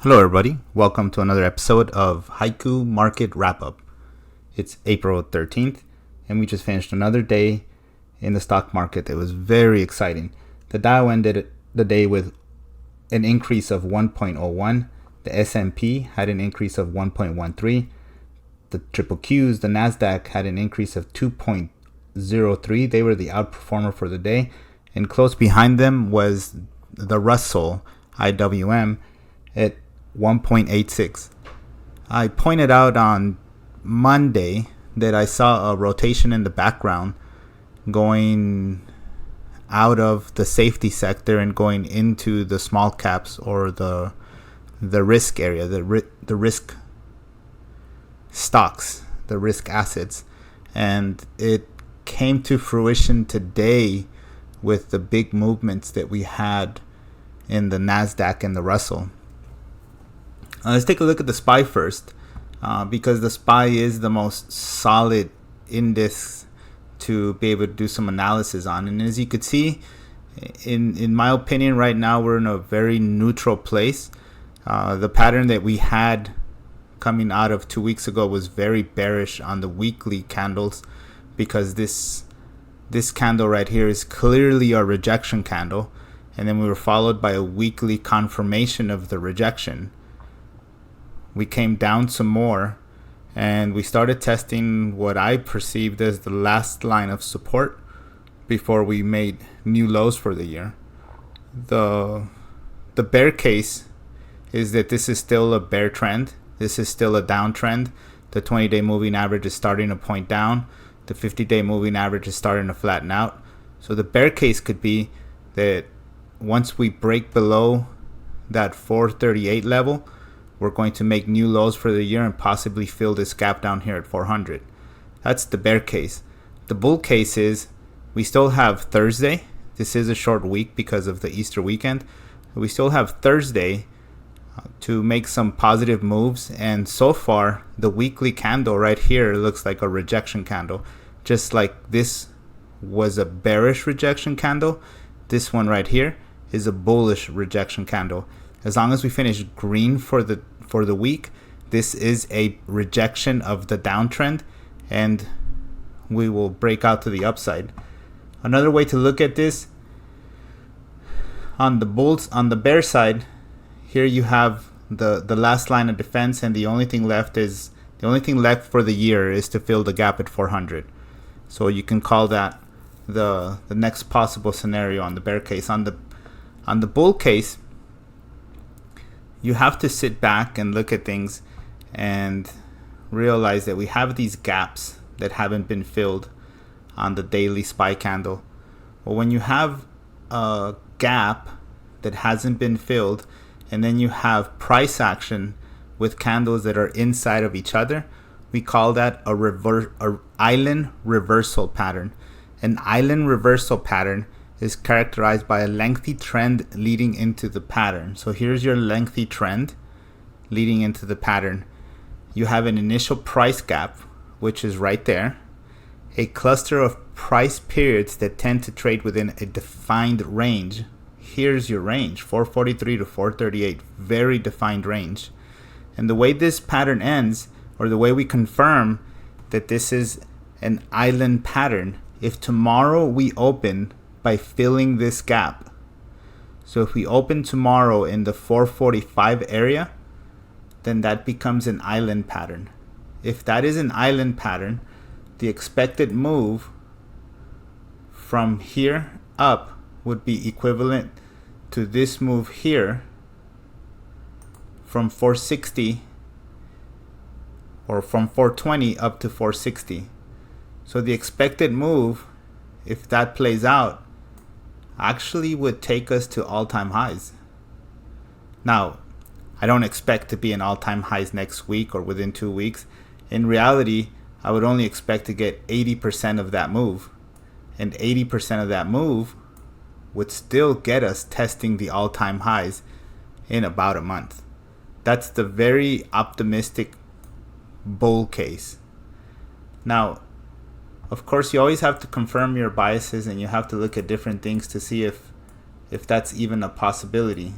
Hello everybody, welcome to another episode of Haikhuu Market Wrap-Up. It's April 13th and we just finished another day in the stock market that was very exciting. The Dow ended the day with an increase of 1.01. The S&P had an increase of 1.13. The triple Qs, the Nasdaq, had an increase of 2.03. They were the outperformer for the day. And close behind them was the Russel IWM at 1.86. I pointed out on Monday that I saw a rotation in the background going out of the safety sector and going into the small caps or the risk area, the risk stocks, the risk assets. And it came to fruition today with the big movements that we had in the Nasdaq and the Russel. Let's take a look at the SPY first, because the SPY is the most solid index to be able to do some analysis on. And as you could see, in my opinion, right now we're in a very neutral place. The pattern that we had coming out of 2 weeks ago was very bearish on the weekly candles, because this candle right here is clearly a rejection candle, and then we were followed by a weekly confirmation of the rejection. We came down some more and we started testing what I perceived as the last line of support before we made new lows for the year. The bear case is that this is still a bear trend. This is still a downtrend. The 20-day moving average is starting to point down. The 50-day moving average is starting to flatten out. So the bear case could be that once we break below that 438 level, we're going to make new lows for the year and possibly fill this gap down here at 400. That's the bear case. The bull case is we still have Thursday. This is a short week because of the Easter weekend. We still have Thursday to make some positive moves. And so far, the weekly candle right here looks like a rejection candle. Just like this was a bearish rejection candle, this one right here is a bullish rejection candle. As long as we finish green for the week, this is a rejection of the downtrend, and we will break out to the upside. Another way to look at this, on the bear side, here you have the last line of defense, and the only thing left for the year is to fill the gap at 400. So you can call that the next possible scenario on the bear case. On the bull case, you have to sit back and look at things and realize that we have these gaps that haven't been filled on the daily SPY candle. Well, when you have a gap that hasn't been filled, and then you have price action with candles that are inside of each other, we call that a island reversal pattern. An island reversal pattern is characterized by a lengthy trend leading into the pattern. So here's your lengthy trend leading into the pattern. You have an initial price gap, which is right there, a cluster of price periods that tend to trade within a defined range. Here's your range, 443 to 438, very defined range. And the way this pattern ends, or the way we confirm that this is an island pattern, if tomorrow we open by filling this gap. So if we open tomorrow in the 445 area, then that becomes an island pattern. If that is an island pattern, the expected move from here up would be equivalent to this move here from 460 or from 420 up to 460. So the expected move, if that plays out, actually would take us to all-time highs. Now, I don't expect to be in all-time highs next week or within 2 weeks. In reality, I would only expect to get 80% of that move. And 80% of that move would still get us testing the all-time highs in about a month. That's the very optimistic bull case. Now, of course, you always have to confirm your biases, and you have to look at different things to see if that's even a possibility.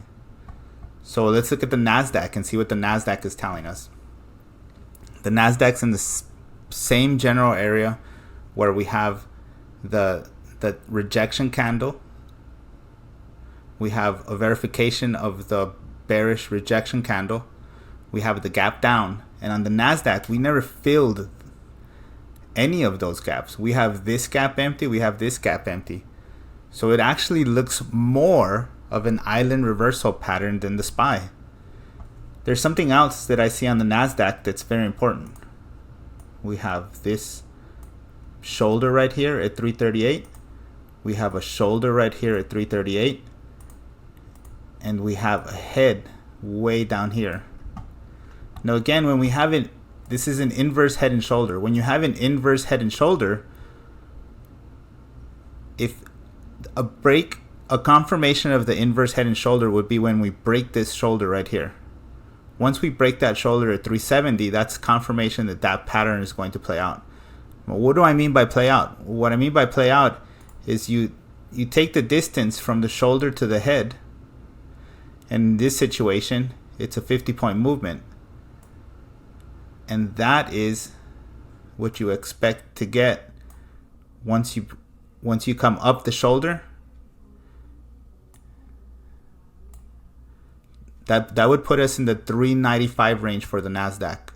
So let's look at the Nasdaq and see what the Nasdaq is telling us. The Nasdaq's in the same general area where we have the rejection candle. We have a verification of the bearish rejection candle. We have the gap down. And on the Nasdaq, we never filled any of those gaps. We have this gap empty. We have this gap empty. So it actually looks more of an island reversal pattern than the SPY. There's something else that I see on the Nasdaq that's very important. We have this shoulder right here at 338. We have a shoulder right here at 338. And we have a head way down here. Now again, when we have it, this is an inverse head and shoulder. When you have an inverse head and shoulder, if a confirmation of the inverse head and shoulder would be when we break this shoulder right here. Once we break that shoulder at 370, that's confirmation that that pattern is going to play out. Well, what do I mean by play out? What I mean by play out is you take the distance from the shoulder to the head. And in this situation, it's a 50-point movement. And that is what you expect to get once you come up the shoulder. That would put us in the 395 range for the Nasdaq.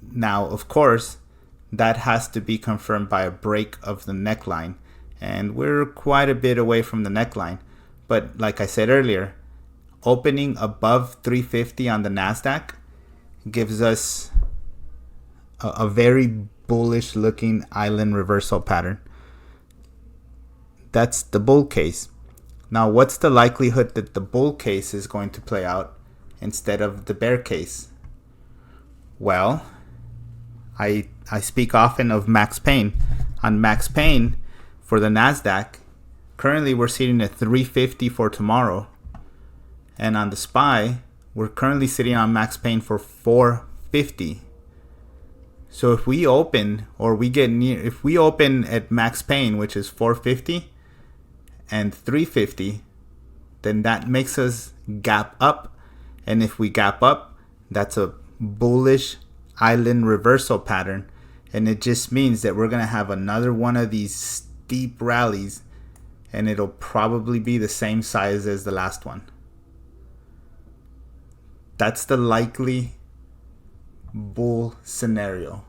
Now, of course, that has to be confirmed by a break of the neckline. And we're quite a bit away from the neckline. But like I said earlier, opening above 350 on the Nasdaq gives us a very bullish looking island reversal pattern. That's the bull case. Now, what's the likelihood that the bull case is going to play out instead of the bear case? Well, I speak often of Max Pain. On Max Pain for the Nasdaq, currently we're sitting at 350 for tomorrow. And on the SPY, we're currently sitting on Max Pain for 450. So if we open if we open at Max Pain, which is 450 and 350, then that makes us gap up. And if we gap up, that's a bullish island reversal pattern. And it just means that we're going to have another one of these steep rallies, and it'll probably be the same size as the last one. That's the likely bull scenario.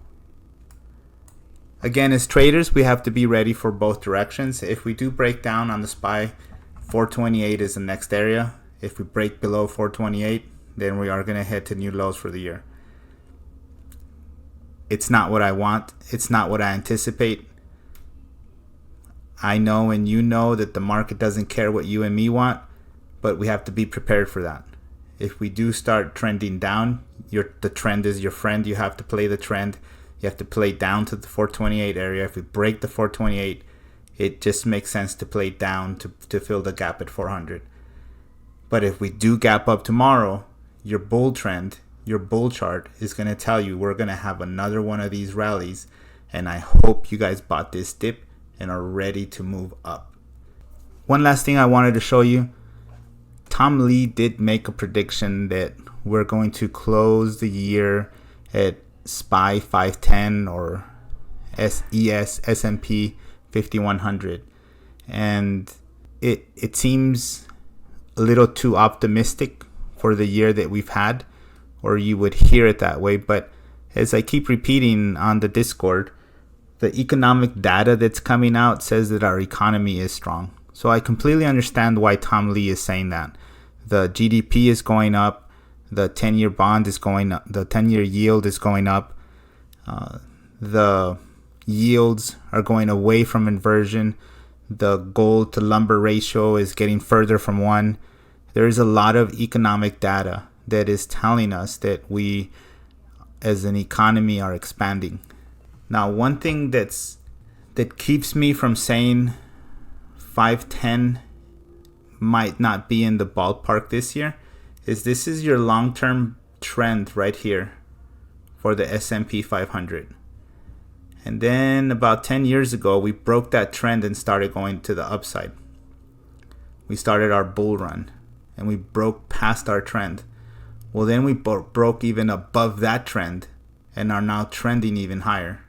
Again, as traders, we have to be ready for both directions. If we do break down on the SPY, 428 is the next area. If we break below 428, then we are going to head to new lows for the year. It's not what I want. It's not what I anticipate. I know and you know that the market doesn't care what you and me want, but we have to be prepared for that. If we do start trending down, the trend is your friend. You have to play the trend. You have to play down to the 428 area. If we break the 428, it just makes sense to play down to fill the gap at 400. But if we do gap up tomorrow, your bull trend, your bull chart is going to tell you we're going to have another one of these rallies. And I hope you guys bought this dip and are ready to move up. One last thing I wanted to show you. Tom Lee did make a prediction that we're going to close the year at SPY 510 or S&P 5100. And it seems a little too optimistic for the year that we've had, or you would hear it that way. But as I keep repeating on the Discord, the economic data that's coming out says that our economy is strong. So I completely understand why Tom Lee is saying that. The GDP is going up. The 10-year bond is going up. The 10-year yield is going up. The yields are going away from inversion. The gold to lumber ratio is getting further from 1. There is a lot of economic data that is telling us that we, as an economy, are expanding. Now, one thing that keeps me from saying 510 might not be in the ballpark this year is this is your long-term trend right here for the S&P 500. And then about 10 years ago, we broke that trend and started going to the upside. We started our bull run. and we broke past our trend. Well, then we broke even above that trend and are now trending even higher.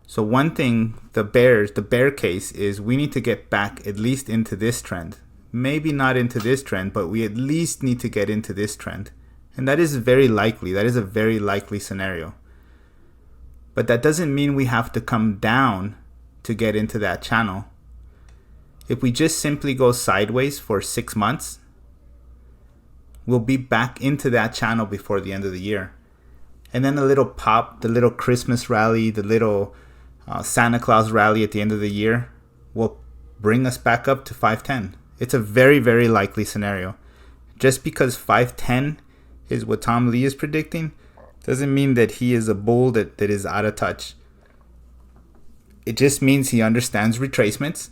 So one thing, the bear case is we need to get back at least into this trend. Maybe not into this trend, but we at least need to get into this trend. And that is very likely. That is a very likely scenario. But that doesn't mean we have to come down to get into that channel. If we just simply go sideways for 6 months, we'll be back into that channel before the end of the year. And then the little pop, the little Christmas rally, the little Santa Claus rally at the end of the year will bring us back up to 510. It's a very, very likely scenario. Just because 510 is what Tom Lee is predicting doesn't mean that he is a bull that is out of touch. It just means he understands retracements.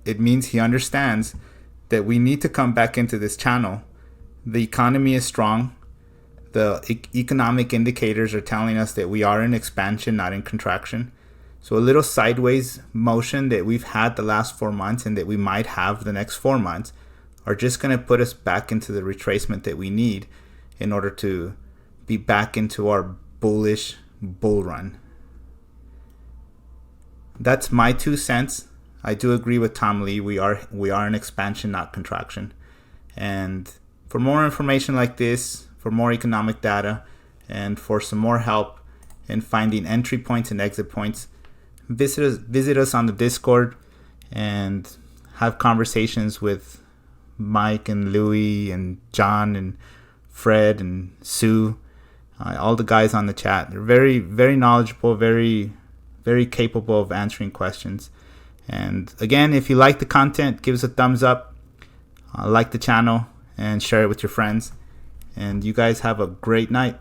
It means he understands that we need to come back into this channel. The economy is strong. The economic indicators are telling us that we are in expansion, not in contraction. So a little sideways motion that we've had the last 4 months and that we might have the next 4 months are just going to put us back into the retracement that we need in order to be back into our bullish bull run. That's my 2 cents. I do agree with Tom Lee. We are in expansion, not contraction. And for more information like this, for more economic data, and for some more help in finding entry points and exit points, visit us on the Discord and have conversations with Mike and Louie and John and Fred and Sue, all the guys on the chat. They're very, very knowledgeable, very, very capable of answering questions. And again, if you like the content, give us a thumbs up, like the channel, and share it with your friends. And you guys have a great night.